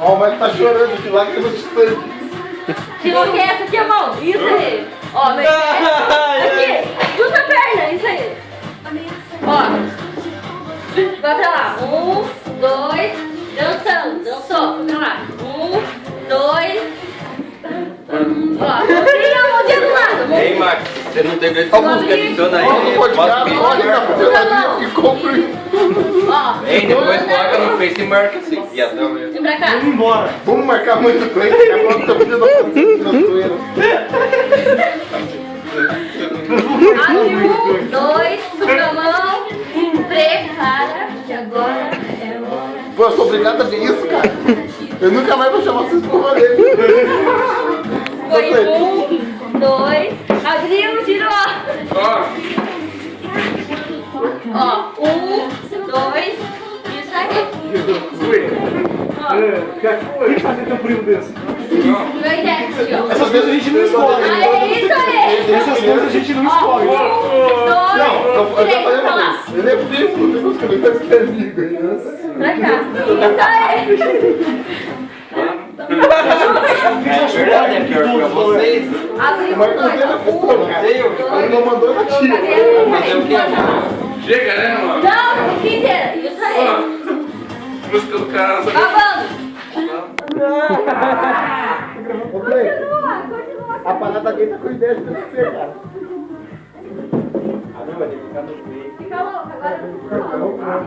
Ó, o Mike tá chorando, que lágrimas de sangue. Se não quer essa aqui, irmão. Isso aí. Ó, vem. Aqui. Junta a perna. Isso aí. Ó. Vai pra lá. 1, 2. Dançando. Dançou. Vai lá. 1, 2. Ó. Mãozinha do lado. Ei, Max, você não tem medo de música, adiciona aí. Ó, pode ficar, olha na peladinha e compre. Ó. Ei, depois coloca no Face e marca assim. Viadão mesmo. Vem pra cá. Vamos embora. Vamos marcar muito com ele, que agora tá pedindo a zoeira. Abre 1, 2. Subiu a mão. Prepara. Que agora é hora. Pô, eu sou obrigado a ver isso, cara. Eu nunca mais vou chamar vocês pro rolê. Foi 1, 2. Abriu, girou. Ó, 1, 2. Isso aí. O que fazer teu primo desse? Meu ideia, ó. Essas coisas a gente não escolhe. É isso aí. Essas coisas a gente não escolhe. 1, 2, Eu já falei pra uma lá. vez. Ele é primo, não tem como escolher, mas que é amigo. Pra cá. Isso aí. É verdade, é pior pra vocês. Abriu, Mas não tem a pessoa, cara. Ele não mandou na tia. Fazer o que? Chega, né, mano? Não, aqui inteira. Isso aí. Música do cara. Acabando. Ô, Clay, Continua, continua. a parada dele tá com ideia de você, cara. Fica louco, agora.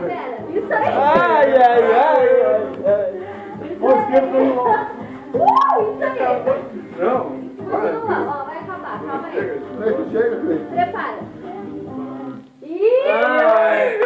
Espera. Isso aí. Ai, ai, ai, ai. Ô, esquerdo do irmão. Isso aí. Não. Continua. Ó, vai acabar. Calma aí. Chega, Clay. Prepara. Ih! Ai.